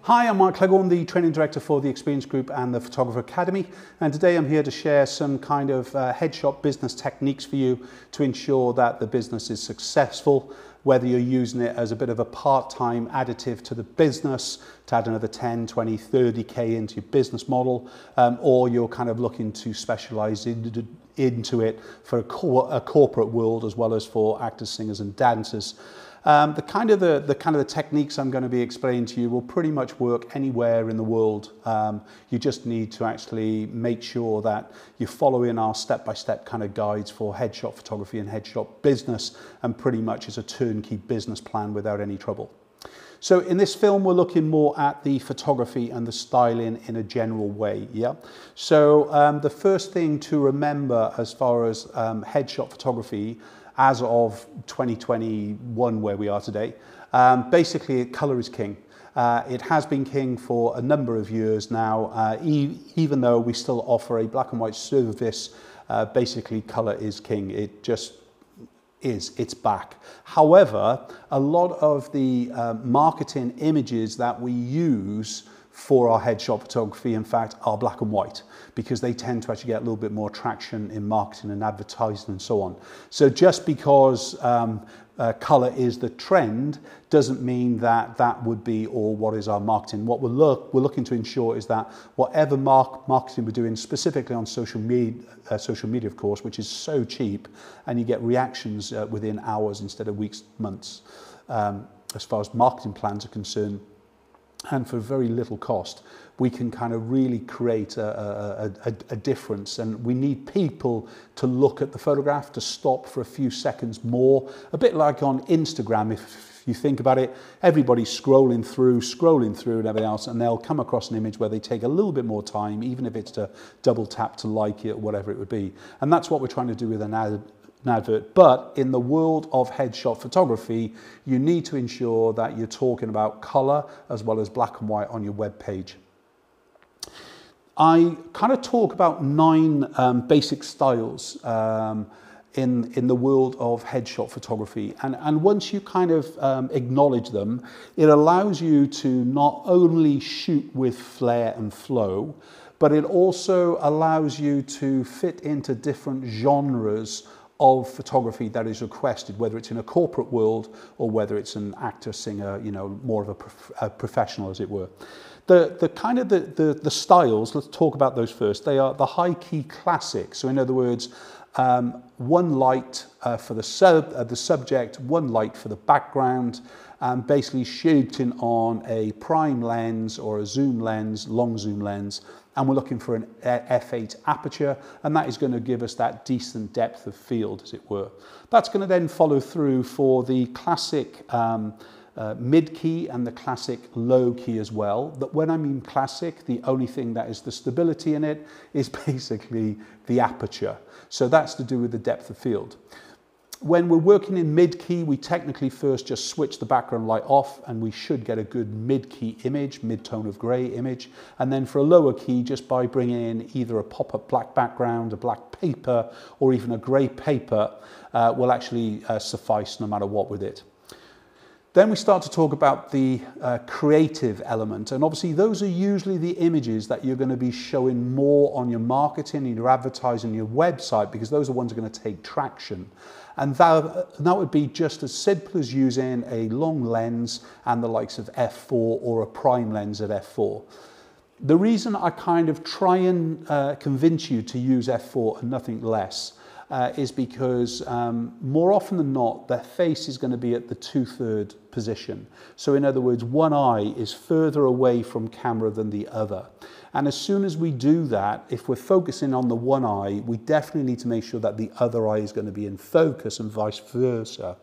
Hi, I'm Mark Cleghorn, the Training Director for the Experience Group and the Photographer Academy, and today I'm here to share some kind of headshot business techniques for you to ensure that the business is successful, whether you're using it as a bit of a part-time additive to the business to add another 10, 20, 30k into your business model, or you're kind of looking to specialize into it for a corporate world as well as for actors, singers and dancers. The kind of techniques I'm going to be explaining to you will pretty much work anywhere in the world. You just need to actually make sure that you're following our step-by-step kind of guides for headshot photography and headshot business, and pretty much is a turnkey business plan without any trouble. So in this film, we're looking more at the photography and the styling in a general way. Yeah. So the first thing to remember as far as headshot photography, as of 2021, where we are today, basically colour is king. It has been king for a number of years now, even though we still offer a black and white service. Basically colour is king. It just is, it's back. However, a lot of the marketing images that we use for our headshot photography, in fact, are black and white, because they tend to actually get a little bit more traction in marketing and advertising and so on. So just because colour is the trend doesn't mean that that would be all what is our marketing. What we're looking to ensure is that whatever marketing we're doing, specifically on social media of course, which is so cheap, and you get reactions within hours instead of weeks, months, as far as marketing plans are concerned, and for very little cost, we can kind of really create a difference. And we need people to look at the photograph, to stop for a few seconds more, a bit like on Instagram. If you think about it, everybody's scrolling through and everything else, and they'll come across an image where they take a little bit more time, even if it's to double tap to like it or whatever it would be. And that's what we're trying to do with an advert. But in the world of headshot photography, you need to ensure that you're talking about color as well as black and white on your web page. I kind of talk about 9 basic styles in the world of headshot photography, and once you kind of acknowledge them, it allows you to not only shoot with flair and flow, but it also allows you to fit into different genres of photography that is requested, whether it's in a corporate world or whether it's an actor, singer, you know, more of a professional, as it were. The styles, let's talk about those first. They are the high key classic. So in other words, one light for the subject, one light for the background, basically shooting on a prime lens or a zoom lens, long zoom lens, and we're looking for an f8 aperture, and that is going to give us that decent depth of field, as it were. That's going to then follow through for the classic mid key and the classic low key as well. That when I mean classic, the only thing that is the stability in it is basically the aperture. So that's to do with the depth of field. When we're working in mid-key, we technically first just switch the background light off, and we should get a good mid-key image, mid-tone of grey image. And then for a lower key, just by bringing in either a pop-up black background, a black paper, or even a grey paper, will actually suffice no matter what with it. Then we start to talk about the creative element, and obviously those are usually the images that you're going to be showing more on your marketing, your advertising, your website, because those are ones that are going to take traction. And that would be just as simple as using a long lens and the likes of f4 or a prime lens at f4. The reason I kind of try and convince you to use f4 and nothing less is because more often than not, their face is going to be at the 2/3 position. So in other words, one eye is further away from camera than the other. And as soon as we do that, if we're focusing on the one eye, we definitely need to make sure that the other eye is going to be in focus and vice versa.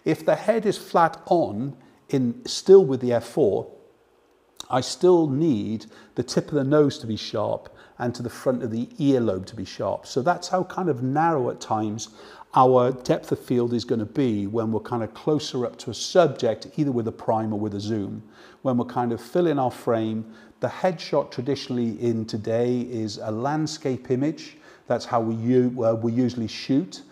If the head is flat on, still with the f4, I still need the tip of the nose to be sharp and to the front of the earlobe to be sharp. So that's how kind of narrow at times our depth of field is going to be when we're kind of closer up to a subject, either with a prime or with a zoom. When we're kind of filling our frame, the headshot traditionally in today is a landscape image. That's how we usually shoot.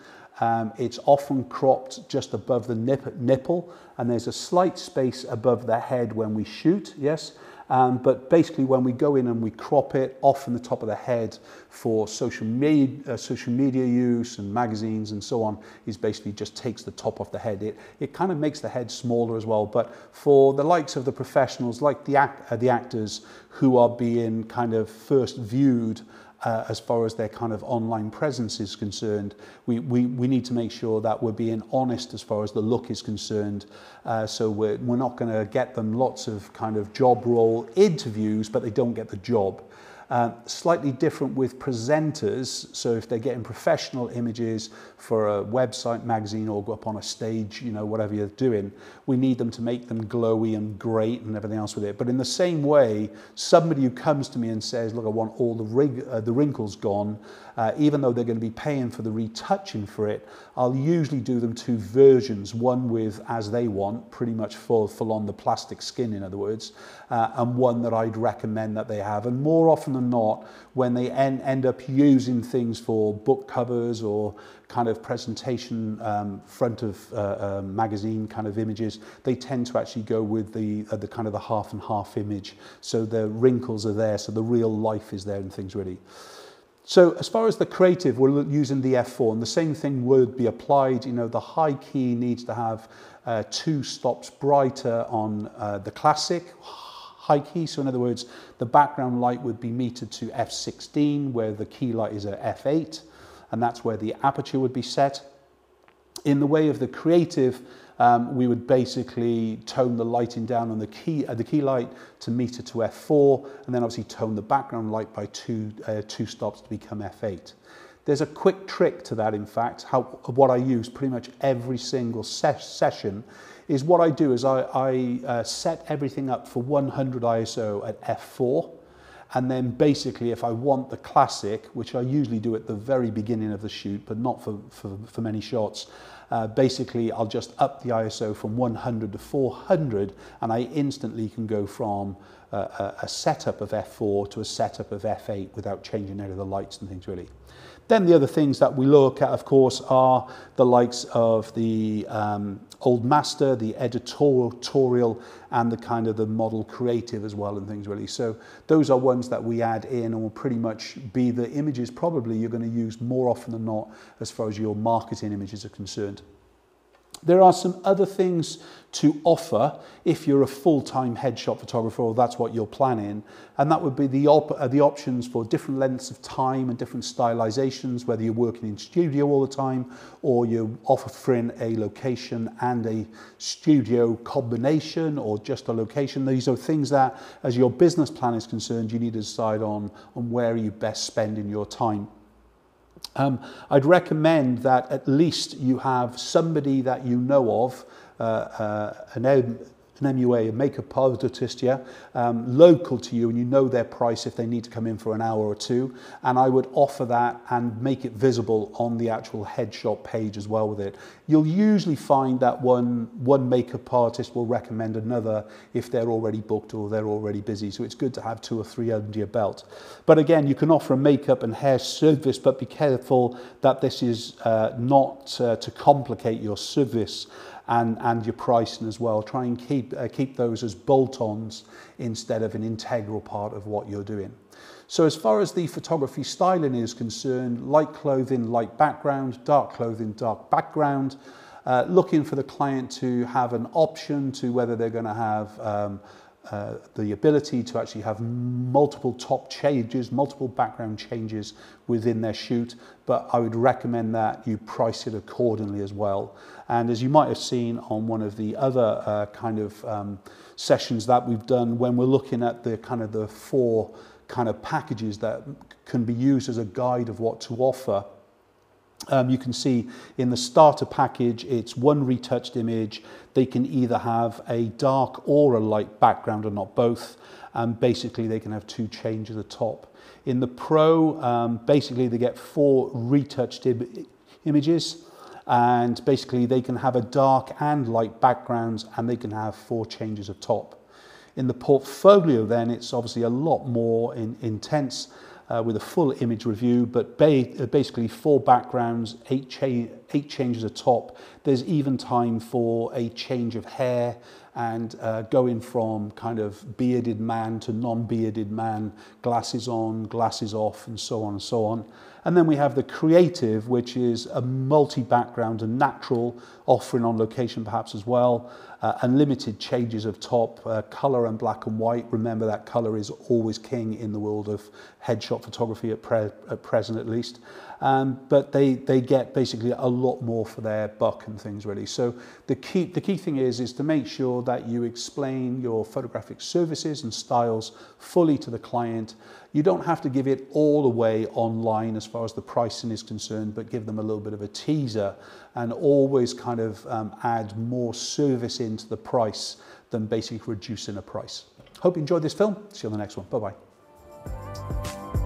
It's often cropped just above the nipple, and there's a slight space above the head when we shoot, yes. But basically when we go in and we crop it, often the top of the head for social media use and magazines and so on is basically just takes the top off the head. It kind of makes the head smaller as well. But for the likes of the professionals, like the actors who are being kind of first viewed as far as their kind of online presence is concerned, we need to make sure that we're being honest as far as the look is concerned. So we're not going to get them lots of kind of job role interviews, but they don't get the job. Slightly different with presenters. So if they're getting professional images for a website, magazine, or go up on a stage, you know, whatever you're doing, we need them to make them glowy and great and everything else with it. But in the same way, somebody who comes to me and says, look, I want all the wrinkles gone, even though they're going to be paying for the retouching for it, I'll usually do them two versions, one with as they want, pretty much full on the plastic skin, in other words, and one that I'd recommend that they have. And more often than not, when they end up using things for book covers or kind of presentation front of magazine kind of images, they tend to actually go with the kind of the half and half image. So the wrinkles are there, so the real life is there and things really. So as far as the creative, we're using the F4, and the same thing would be applied. You know, the high key needs to have 2 stops brighter on the classic high key. So in other words, the background light would be metered to F16, where the key light is at F8, and that's where the aperture would be set. In the way of the creative, we would basically tone the lighting down on the key light to meter to F4, and then obviously tone the background light by two stops to become F8. There's a quick trick to that, in fact. What I use pretty much every single session is what I do is I set everything up for 100 ISO at F4, and then basically if I want the classic, which I usually do at the very beginning of the shoot, but not for many shots, basically I'll just up the ISO from 100 to 400, and I instantly can go from a setup of F4 to a setup of F8 without changing any of the lights and things really. Then the other things that we look at, of course, are the likes of the old master, the editorial, and the kind of the model creative as well and things really. So those are ones that we add in and will pretty much be the images probably you're going to use more often than not as far as your marketing images are concerned. There are some other things to offer if you're a full-time headshot photographer, or that's what you're planning, and that would be the options for different lengths of time and different stylizations, whether you're working in studio all the time or you're offering a location and a studio combination or just a location. These are things that, as your business plan is concerned, you need to decide on where you best spending your time. I'd recommend that at least you have somebody that you know of, an MUA, a makeup artist, yeah, local to you, and you know their price if they need to come in for an hour or two, and I would offer that and make it visible on the actual headshot page as well with it. You'll usually find that one makeup artist will recommend another if they're already booked or they're already busy, so it's good to have 2 or 3 under your belt. But again, you can offer a makeup and hair service, but be careful that this is not to complicate your service and your pricing as well. Try and keep those as bolt-ons instead of an integral part of what you're doing. So as far as the photography styling is concerned, light clothing, light background, dark clothing, dark background. Looking for the client to have an option to whether they're going to have the ability to actually have multiple top changes, multiple background changes within their shoot, but I would recommend that you price it accordingly as well. And as you might have seen on one of the other kind of sessions that we've done, when we're looking at the kind of the 4 kind of packages that can be used as a guide of what to offer, you can see in the starter package, it's 1 retouched image. They can either have a dark or a light background or not both. And basically they can have 2 changes at the top. In the Pro, basically they get 4 retouched images, and basically they can have a dark and light backgrounds, and they can have 4 changes at top. In the Portfolio then, it's obviously a lot more intense, with a full image review, but basically 4 backgrounds, 8 8 changes of top. There's even time for a change of hair, and going from kind of bearded man to non-bearded man, glasses on, glasses off, and so on and so on. And then we have the creative, which is a multi-background and natural, offering on location perhaps as well. Unlimited changes of top, colour and black and white. Remember that colour is always king in the world of headshot photography at present at least. But they get basically a lot more for their buck and things really. So the key thing is to make sure that you explain your photographic services and styles fully to the client. You don't have to give it all away online as far as the pricing is concerned, but give them a little bit of a teaser, and always kind of add more service into the price than basically reducing a price. Hope you enjoyed this film. See you on the next one. Bye-bye.